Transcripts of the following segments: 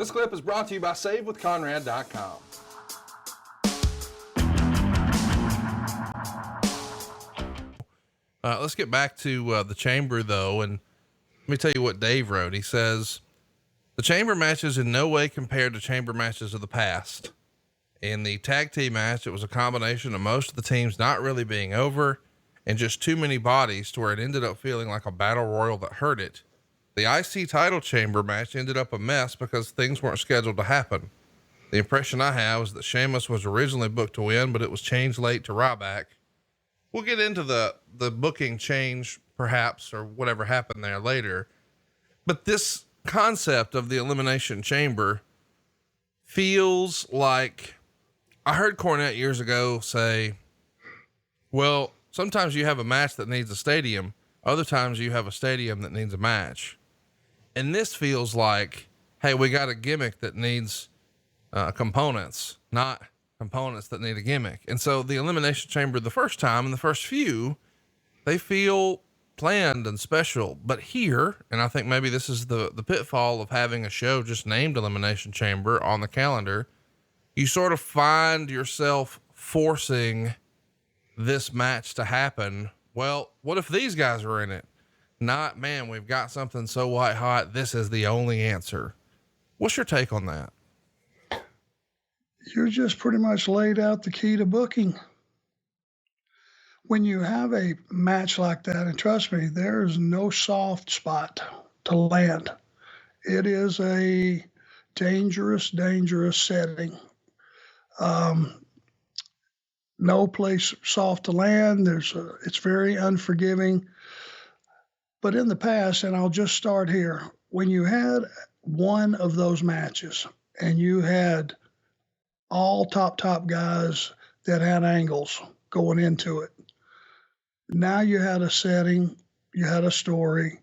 This clip is brought to you by SaveWithConrad.com. Let's get back to the chamber, though, and let me tell you what Dave wrote. He says, the chamber matches in no way compared to chamber matches of the past. In the tag team match, it was a combination of most of the teams not really being over and just too many bodies to where it ended up feeling like a battle royal that hurt it. The IC title chamber match ended up a mess because things weren't scheduled to happen. The impression I have is that Sheamus was originally booked to win, but it was changed late to Ryback. We'll get into the booking change perhaps, or whatever happened there later. But this concept of the Elimination Chamber feels like, I heard Cornette years ago say, well, sometimes you have a match that needs a stadium. Other times you have a stadium that needs a match. And this feels like, hey, we got a gimmick that needs components, not components that need a gimmick. And so the Elimination Chamber, the first time and the first few, they feel planned and special. But here, and I think maybe this is the pitfall of having a show just named Elimination Chamber on the calendar, you sort of find yourself forcing this match to happen. Well, what if these guys are in it? Not, man, we've got something so white hot, this is the only answer. What's your take on that? You just pretty much laid out the key to booking. When you have a match like that, and trust me, there's no soft spot to land. It is a dangerous, dangerous setting. No place soft to land. It's very unforgiving. But in the past, and I'll just start here, when you had one of those matches and you had all top guys that had angles going into it, now you had a setting, you had a story,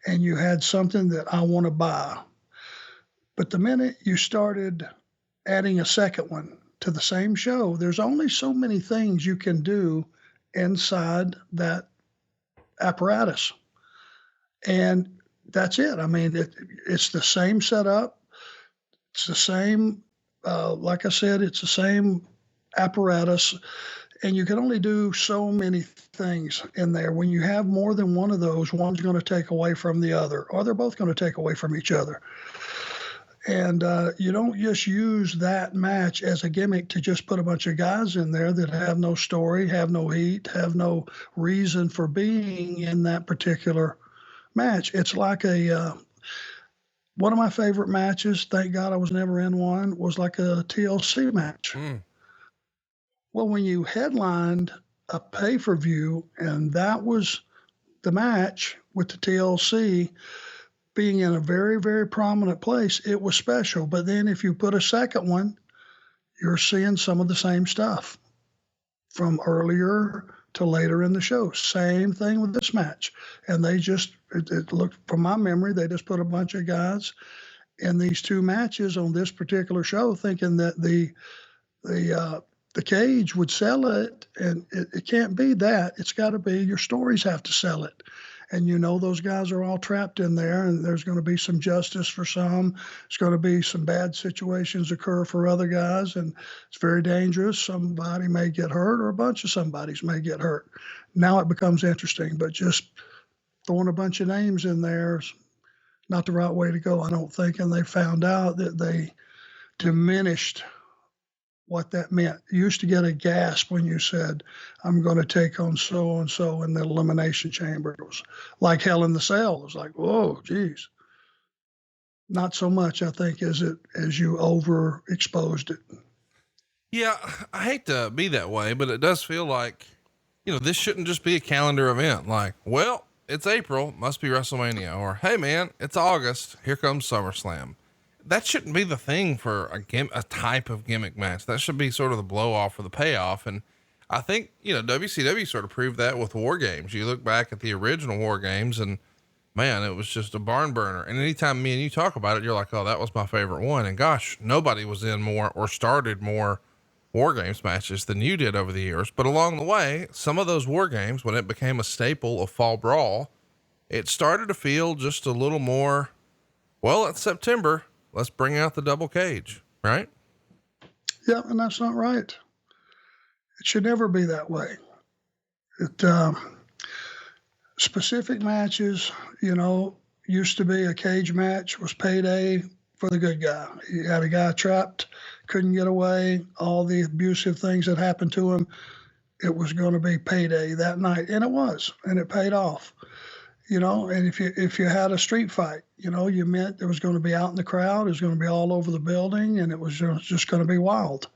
and you had something that I want to buy. But the minute you started adding a second one to the same show, there's only so many things you can do inside that apparatus. And that's it. I mean, it's the same setup. It's the same, like I said, it's the same apparatus. And you can only do so many things in there. When you have more than one of those, one's going to take away from the other, or they're both going to take away from each other. And you don't just use that match as a gimmick to just put a bunch of guys in there that have no story, have no heat, have no reason for being in that particular match. It's like one of my favorite matches, thank God I was never in one, was like a TLC match. Well, when you headlined a pay-per-view and that was the match with the TLC being in a very, very prominent place, it was special. But then if you put a second one, you're seeing some of the same stuff from earlier to later in the show. Same thing with this match. And they just, it looked, from my memory, they just put a bunch of guys in these two matches on this particular show thinking that the cage would sell it. And it can't be that. It's got to be your stories have to sell it. And you know those guys are all trapped in there, and there's going to be some justice for some. There's going to be some bad situations occur for other guys, and it's very dangerous. Somebody may get hurt, or a bunch of somebodies may get hurt. Now it becomes interesting, but just throwing a bunch of names in there is not the right way to go, I don't think. And they found out that they diminished what that meant. You used to get a gasp when you said, I'm going to take on so-and-so in the Elimination Chamber. It was like Hell in the Cell. It was like, whoa, geez. Not so much, I think, as you overexposed it. Yeah, I hate to be that way, but it does feel like, this shouldn't just be a calendar event. Like, well, it's April, must be WrestleMania. Or, hey man, it's August, here comes SummerSlam. That shouldn't be the thing for a type of gimmick match. That should be sort of the blow off or the payoff. And I think, WCW sort of proved that with War Games. You look back at the original War Games and man, it was just a barn burner. And anytime me and you talk about it, you're like, oh, that was my favorite one. And gosh, nobody was in more or started more War Games matches than you did over the years. But along the way, some of those War Games, when it became a staple of Fall Brawl, it started to feel just a little more, well, it's September. let's bring out the double cage, right? Yeah, and that's not right. It should never be that way. It, specific matches, used to be a cage match was payday for the good guy. You had a guy trapped, couldn't get away, all the abusive things that happened to him. It was going to be payday that night, and it was, and it paid off. And if you had a street fight, you meant it was going to be out in the crowd, it was going to be all over the building, and it was just going to be wild.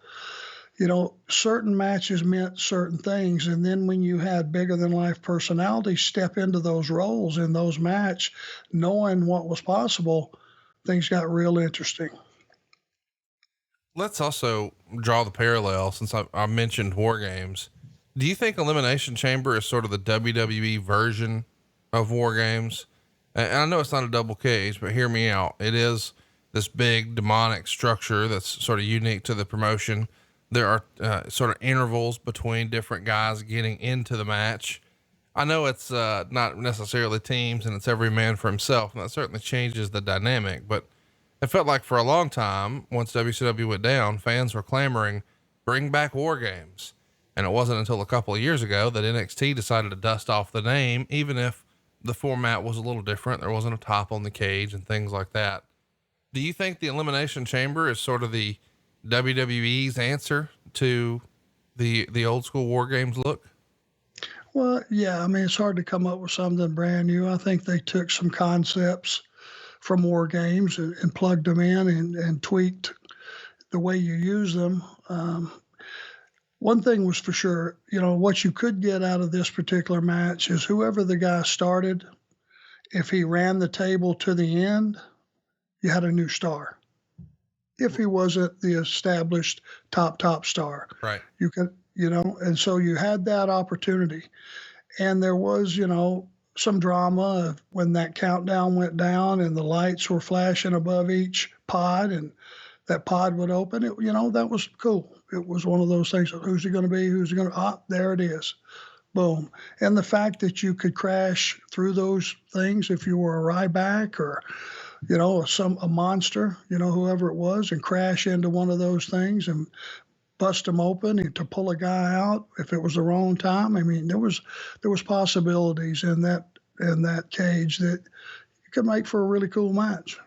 Certain matches meant certain things, and then when you had bigger than life personalities step into those roles in those match, knowing what was possible, things got real interesting. Let's also draw the parallel since I mentioned War Games. Do you think Elimination Chamber is sort of the WWE version of War Games? And I know it's not a double cage, but hear me out. It is this big demonic structure that's sort of unique to the promotion. There are sort of intervals between different guys getting into the match. I know it's not necessarily teams and it's every man for himself, and that certainly changes the dynamic, but it felt like for a long time, once WCW went down, fans were clamoring, bring back War Games. And it wasn't until a couple of years ago that NXT decided to dust off the name, even if the format was a little different. There wasn't a top on the cage and things like that. Do you think the Elimination Chamber is sort of the WWE's answer to the old school War Games look? Well, yeah, it's hard to come up with something brand new. I think they took some concepts from War Games and plugged them in and tweaked the way you use them. One thing was for sure, what you could get out of this particular match is whoever the guy started, if he ran the table to the end, you had a new star. If he wasn't the established top star, right? You could, and so you had that opportunity. And there was, some drama when that countdown went down and the lights were flashing above each pod and that pod would open. That was cool. It was one of those things. Who's it going to be? Who's it going to? There it is. Boom. And the fact that you could crash through those things if you were a Ryback or, a monster, whoever it was, and crash into one of those things and bust them open and to pull a guy out if it was the wrong time. There was possibilities in that cage that you could make for a really cool match.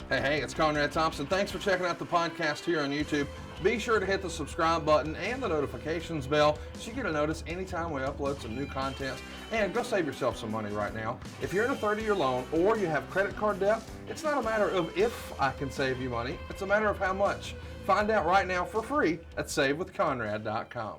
Hey, it's Conrad Thompson. Thanks for checking out the podcast here on YouTube. Be sure to hit the subscribe button and the notifications bell so you get a notice anytime we upload some new content. And go save yourself some money right now. If you're in a 30-year loan or you have credit card debt, it's not a matter of if I can save you money. It's a matter of how much. Find out right now for free at SaveWithConrad.com.